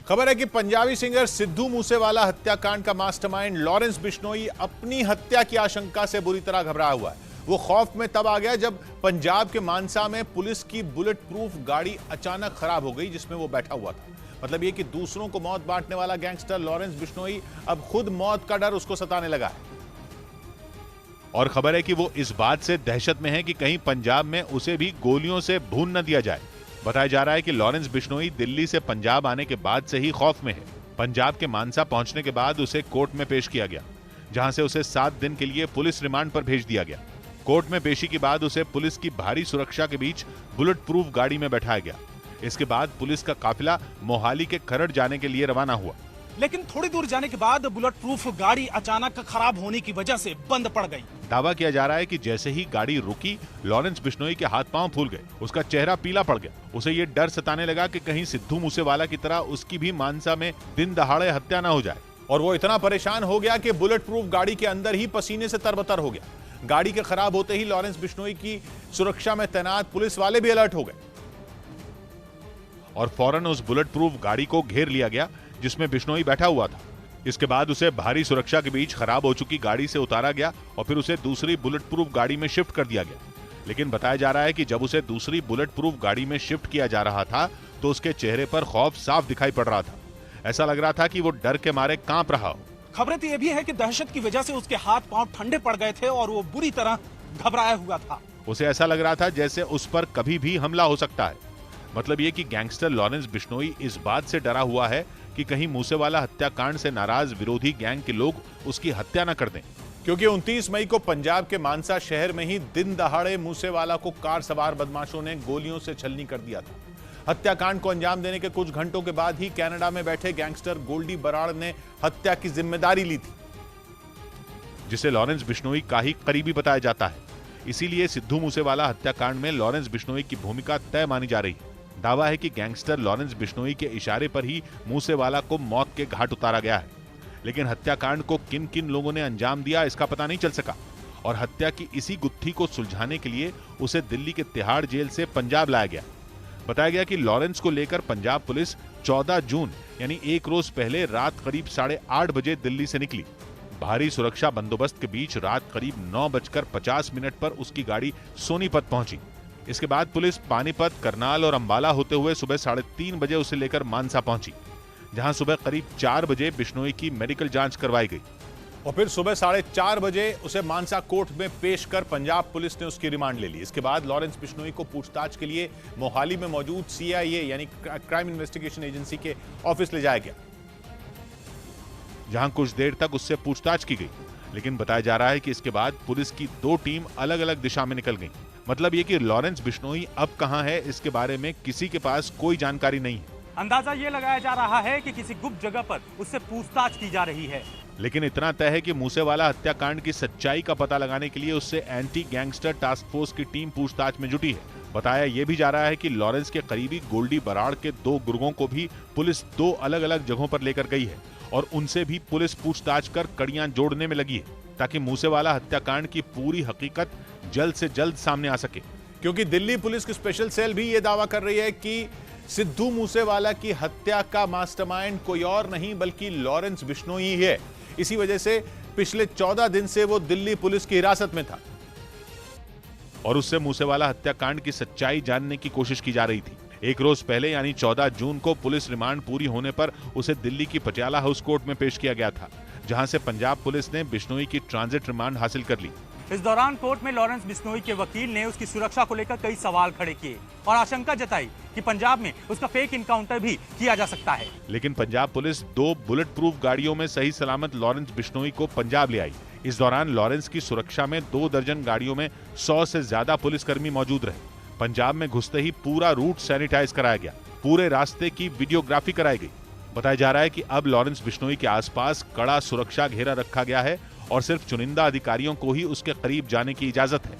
खबर है कि पंजाबी सिंगर सिद्धू मूसेवाला हत्याकांड का मास्टरमाइंड लॉरेंस बिश्नोई अपनी हत्या की आशंका से बुरी तरह घबराया हुआ है। वो खौफ में तब आ गया जब पंजाब के मानसा में पुलिस की बुलेट प्रूफ गाड़ी अचानक खराब हो गई जिसमें वो बैठा हुआ था। मतलब ये कि दूसरों को मौत बांटने वाला गैंगस्टर लॉरेंस बिश्नोई अब खुद मौत का डर उसको सताने लगा है। और खबर है कि वो इस बात से दहशत में है कि कहीं पंजाब में उसे भी गोलियों से भून न दिया जाए। बताया जा रहा है कि लॉरेंस बिश्नोई दिल्ली से पंजाब आने के बाद से ही खौफ में है। पंजाब के मानसा पहुंचने के बाद उसे कोर्ट में पेश किया गया, जहां से उसे 7 दिन के लिए पुलिस रिमांड पर भेज दिया गया। कोर्ट में पेशी के बाद उसे पुलिस की भारी सुरक्षा के बीच बुलेट प्रूफ गाड़ी में बैठाया गया। इसके बाद पुलिस का काफिला मोहाली के खरड़ जाने के लिए रवाना हुआ। लेकिन थोड़ी दूर जाने के बाद बुलेट प्रूफ गाड़ी अचानक खराब होने की वजह से बंद पड़ गई। दावा किया जा रहा है कि जैसे ही गाड़ी रुकी, लॉरेंस बिश्नोई के हाथ पांव फूल गए, उसका चेहरा पीला पड़ गया। उसे ये डर सताने लगा कि कहीं सिद्धू मूसेवाला की तरह उसकी भी मानसा में दिन दहाड़े हत्या न हो जाए। और वो इतना परेशान हो गया कि बुलेट प्रूफ गाड़ी के अंदर ही पसीने से तरबतर हो गया। गाड़ी के खराब होते ही लॉरेंस बिश्नोई की सुरक्षा में तैनात पुलिस वाले भी अलर्ट हो गए और फौरन उस बुलेट प्रूफ गाड़ी को घेर लिया गया जिसमें बिश्नोई बैठा हुआ था। इसके बाद उसे भारी सुरक्षा के बीच खराब हो चुकी गाड़ी से उतारा गया और फिर उसे दूसरी बुलेट प्रूफ गाड़ी में शिफ्ट कर दिया गया। लेकिन बताया जा रहा है कि जब उसे दूसरी बुलेट प्रूफ गाड़ी में शिफ्ट किया जा रहा था तो उसके चेहरे पर खौफ साफ दिखाई पड़ रहा था। ऐसा लग रहा था कि वो डर के मारे कांप रहा हो। खबरें तो ये भी है कि दहशत की वजह से उसके हाथ पांव ठंडे पड़ गए थे और वो बुरी तरह घबराया हुआ था। उसे ऐसा लग रहा था जैसे उस पर कभी भी हमला हो सकता है। मतलब ये कि गैंगस्टर लॉरेंस बिश्नोई इस बात से डरा हुआ है कि कहीं मूसेवाला हत्याकांड से नाराज विरोधी गैंग के लोग उसकी हत्या न कर दें। क्योंकि 29 मई को पंजाब के मानसा शहर में ही दिन दहाड़े मूसेवाला को कार सवार बदमाशों ने गोलियों से छलनी कर दिया था। हत्याकांड को अंजाम देने के कुछ घंटों के बाद ही कनाडा में बैठे गैंगस्टर गोल्डी बराड़ ने हत्या की जिम्मेदारी ली थी, जिसे लॉरेंस बिश्नोई का ही करीबी बताया जाता है। इसीलिए सिद्धू मूसेवाला हत्याकांड में लॉरेंस बिश्नोई की भूमिका तय मानी जा रही है। दावा है कि गैंगस्टर लॉरेंस बिश्नोई के इशारे पर ही मूसेवाला को मौत के घाट उतारा गया है। लेकिन हत्याकांड को किन किन लोगों ने अंजाम दिया इसका पता नहीं चल सका और हत्या की इसी गुत्थी को सुलझाने के लिए उसे दिल्ली के तिहाड़ जेल से पंजाब लाया गया। बताया गया कि लॉरेंस को लेकर पंजाब पुलिस 14 जून यानी एक रोज पहले रात करीब 8:30 बजे दिल्ली से निकली। भारी सुरक्षा बंदोबस्त के बीच रात करीब 9:50 पर उसकी गाड़ी सोनीपत पहुंची। इसके बाद पुलिस पानीपत, करनाल और अंबाला होते हुए सुबह 3:30 बजे उसे लेकर मानसा पहुंची, जहां सुबह करीब 4 बजे बिश्नोई की मेडिकल जांच करवाई गई और फिर सुबह 4:30 बजे उसे मानसा कोर्ट में पेश कर पंजाब पुलिस ने उसकी रिमांड ले ली। इसके बाद लॉरेंस बिश्नोई को पूछताछ के लिए मोहाली में मौजूद CIA यानी क्राइम इन्वेस्टिगेशन एजेंसी के ऑफिस ले जाया गया, जहां कुछ देर तक उससे पूछताछ की गई। लेकिन बताया जा रहा है कि इसके बाद पुलिस की 2 टीम अलग अलग दिशा में निकल गई। मतलब ये कि लॉरेंस बिश्नोई अब कहां है इसके बारे में किसी के पास कोई जानकारी नहीं है। अंदाजा ये लगाया जा रहा है कि किसी गुप्त जगह पर उससे पूछताछ की जा रही है। लेकिन इतना तय है कि मूसेवाला हत्याकांड की सच्चाई का पता लगाने के लिए उससे एंटी गैंगस्टर टास्क फोर्स की टीम पूछताछ में जुटी है। बताया यह भी जा रहा है कि लॉरेंस के करीबी गोल्डी बराड़ के 2 गुर्गों को भी पुलिस 2 अलग अलग जगहों पर लेकर गई है और उनसे भी पुलिस पूछताछ कर कड़ियां जोड़ने में लगी है ताकि मूसेवाला हत्याकांड की पूरी हकीकत जल्द से जल्द सामने आ सके। क्योंकि दिल्ली पुलिस की स्पेशल सेल भी यह दावा कर रही है कि सिद्धू मूसेवाला की हत्या का मास्टरमाइंड कोई और नहीं बल्कि लॉरेंस बिश्नोई ही है। इसी वजह से पिछले 14 दिन से वो दिल्ली पुलिस की हिरासत में था और उससे मूसेवाला हत्याकांड की सच्चाई जानने की कोशिश की जा रही थी। एक रोज पहले यानी 14 जून को पुलिस रिमांड पूरी होने पर उसे दिल्ली की पटियाला हाउस कोर्ट में पेश किया गया था, जहां से पंजाब पुलिस ने बिश्नोई की ट्रांजिट रिमांड हासिल कर ली। इस दौरान कोर्ट में लॉरेंस बिश्नोई के वकील ने उसकी सुरक्षा को लेकर कई सवाल खड़े किए और आशंका जताई कि पंजाब में उसका फेक इनकाउंटर भी किया जा सकता है। लेकिन पंजाब पुलिस 2 बुलेट प्रूफ गाड़ियों में सही सलामत लॉरेंस बिश्नोई को पंजाब ले आई। इस दौरान लॉरेंस की सुरक्षा में 2 दर्जन गाड़ियों में 100 से ज्यादा पुलिसकर्मी मौजूद रहे। पंजाब में घुसते ही पूरा रूट सैनिटाइज कराया गया, पूरे रास्ते की वीडियोग्राफी कराई गई। बताया जा रहा है कि अब लॉरेंस बिश्नोई के आसपास कड़ा सुरक्षा घेरा रखा गया है और सिर्फ चुनिंदा अधिकारियों को ही उसके करीब जाने की इजाजत है।